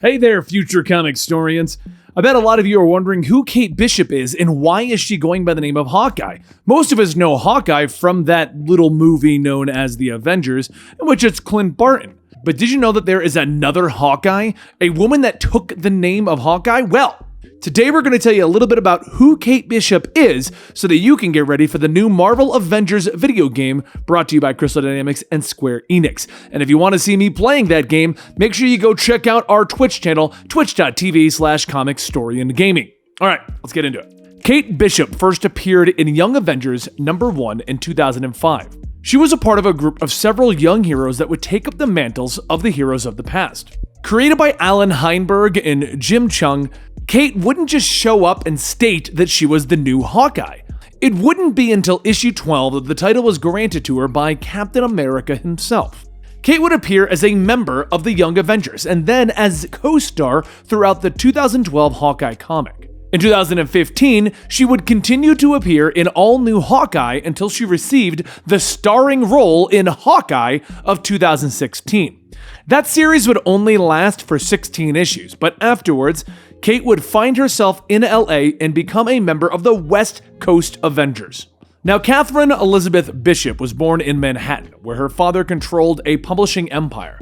Hey there, future Comicstorians. I bet a lot of you are wondering who Kate Bishop is and why is she going by the name of Hawkeye. Most of us know Hawkeye from that little movie known as The Avengers, in which it's Clint Barton. But did you know that there is another Hawkeye? A woman that took the name of Hawkeye? Well, today we're going to tell you a little bit about who Kate Bishop is so that you can get ready for the new Marvel Avengers video game brought to you by Crystal Dynamics and Square Enix. And if you want to see me playing that game, make sure you go check out our Twitch channel, twitch.tv/Comicstorian Gaming. All right, let's get into it. Kate Bishop first appeared in Young Avengers #1 in 2005. She was a part of a group of several young heroes that would take up the mantles of the heroes of the past. Created by Alan Heinberg and Jim Chung, Kate wouldn't just show up and state that she was the new Hawkeye. It wouldn't be until issue 12 that the title was granted to her by Captain America himself. Kate would appear as a member of the Young Avengers and then as co-star throughout the 2012 Hawkeye comic. In 2015, she would continue to appear in All New Hawkeye until she received the starring role in Hawkeye of 2016. That series would only last for 16 issues, but afterwards, Kate would find herself in LA and become a member of the West Coast Avengers. Now, Catherine Elizabeth Bishop was born in Manhattan, where her father controlled a publishing empire.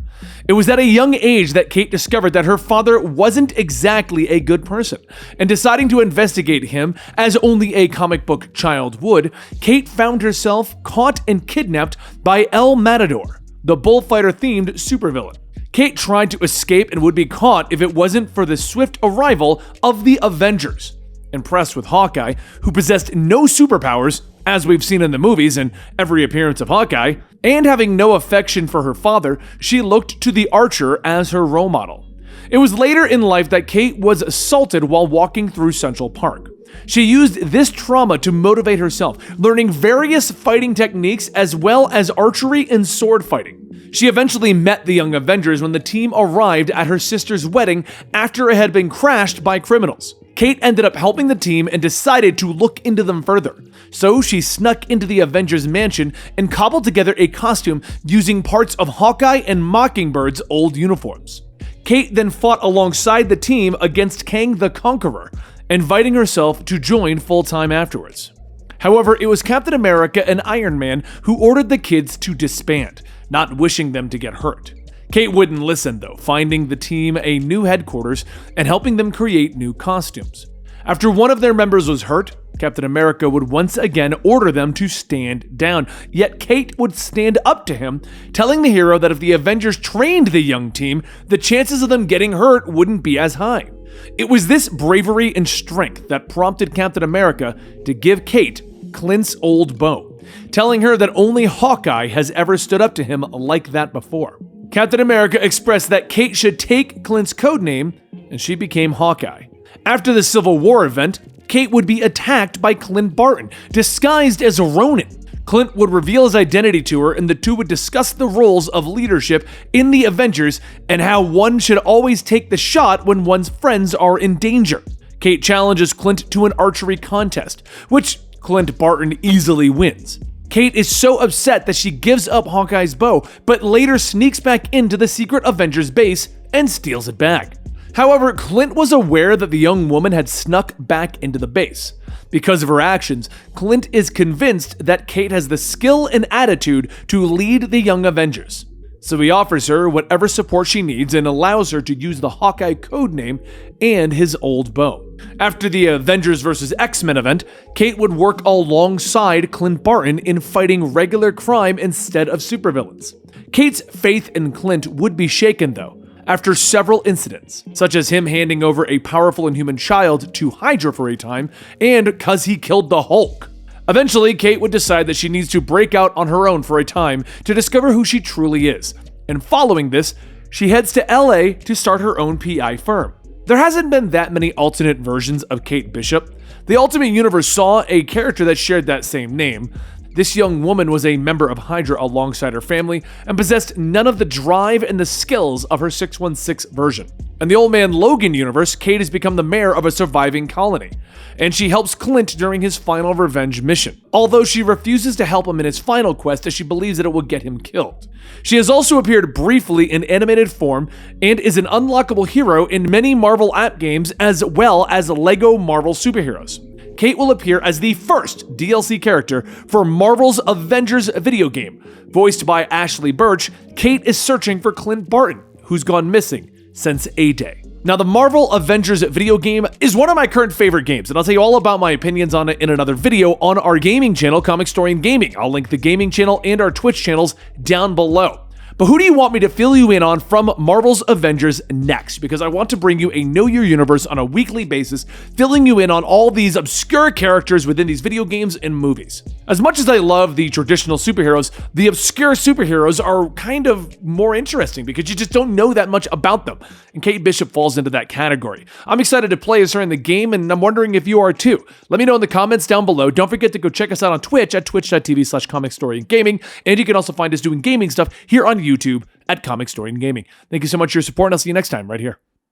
It was at a young age that Kate discovered that her father wasn't exactly a good person, and deciding to investigate him, as only a comic book child would, Kate found herself caught and kidnapped by El Matador, the bullfighter-themed supervillain. Kate tried to escape and would be caught if it wasn't for the swift arrival of the Avengers. Impressed with Hawkeye, who possessed no superpowers, as we've seen in the movies and every appearance of Hawkeye, and having no affection for her father, she looked to the Archer as her role model. It was later in life that Kate was assaulted while walking through Central Park. She used this trauma to motivate herself, learning various fighting techniques as well as archery and sword fighting. She eventually met the Young Avengers when the team arrived at her sister's wedding after it had been crashed by criminals. Kate ended up helping the team and decided to look into them further. So she snuck into the Avengers mansion and cobbled together a costume using parts of Hawkeye and Mockingbird's old uniforms. Kate then fought alongside the team against Kang the Conqueror, inviting herself to join full-time afterwards. However, it was Captain America and Iron Man who ordered the kids to disband, not wishing them to get hurt. Kate wouldn't listen though, finding the team a new headquarters and helping them create new costumes. After one of their members was hurt, Captain America would once again order them to stand down, yet Kate would stand up to him, telling the hero that if the Avengers trained the young team, the chances of them getting hurt wouldn't be as high. It was this bravery and strength that prompted Captain America to give Kate Clint's old bow, telling her that only Hawkeye has ever stood up to him like that before. Captain America expressed that Kate should take Clint's codename, and she became Hawkeye. After the Civil War event, Kate would be attacked by Clint Barton, disguised as a Ronin. Clint would reveal his identity to her, and the two would discuss the roles of leadership in the Avengers and how one should always take the shot when one's friends are in danger. Kate challenges Clint to an archery contest, which Clint Barton easily wins. Kate is so upset that she gives up Hawkeye's bow, but later sneaks back into the secret Avengers base and steals it back. However, Clint was aware that the young woman had snuck back into the base. Because of her actions, Clint is convinced that Kate has the skill and attitude to lead the Young Avengers. So he offers her whatever support she needs and allows her to use the Hawkeye codename and his old bow. After the Avengers vs. X-Men event, Kate would work alongside Clint Barton in fighting regular crime instead of supervillains. Kate's faith in Clint would be shaken though, after several incidents, such as him handing over a powerful inhuman child to Hydra for a time, and 'cause he killed the Hulk. Eventually, Kate would decide that she needs to break out on her own for a time to discover who she truly is. And following this, she heads to LA to start her own PI firm. There hasn't been that many alternate versions of Kate Bishop. The Ultimate Universe saw a character that shared that same name. This young woman was a member of Hydra alongside her family and possessed none of the drive and the skills of her 616 version. In the Old Man Logan universe, Kate has become the mayor of a surviving colony, and she helps Clint during his final revenge mission, although she refuses to help him in his final quest as she believes that it will get him killed. She has also appeared briefly in animated form and is an unlockable hero in many Marvel app games as well as LEGO Marvel superheroes. Kate will appear as the first DLC character for Marvel's Avengers video game. Voiced by Ashley Birch, Kate is searching for Clint Barton, who's gone missing since A-Day. Now, the Marvel Avengers video game is one of my current favorite games, and I'll tell you all about my opinions on it in another video on our gaming channel, Comicstorian Gaming. I'll link the gaming channel and our Twitch channels down below. But who do you want me to fill you in on from Marvel's Avengers next? Because I want to bring you a Know Your Universe on a weekly basis, filling you in on all these obscure characters within these video games and movies. As much as I love the traditional superheroes, the obscure superheroes are kind of more interesting because you just don't know that much about them. And Kate Bishop falls into that category. I'm excited to play as her in the game, and I'm wondering if you are too. Let me know in the comments down below. Don't forget to go check us out on Twitch at twitch.tv/Comicstorian and you can also find us doing gaming stuff here on YouTube at Comicstorian Gaming. Thank you so much for your support, and I'll see you next time right here.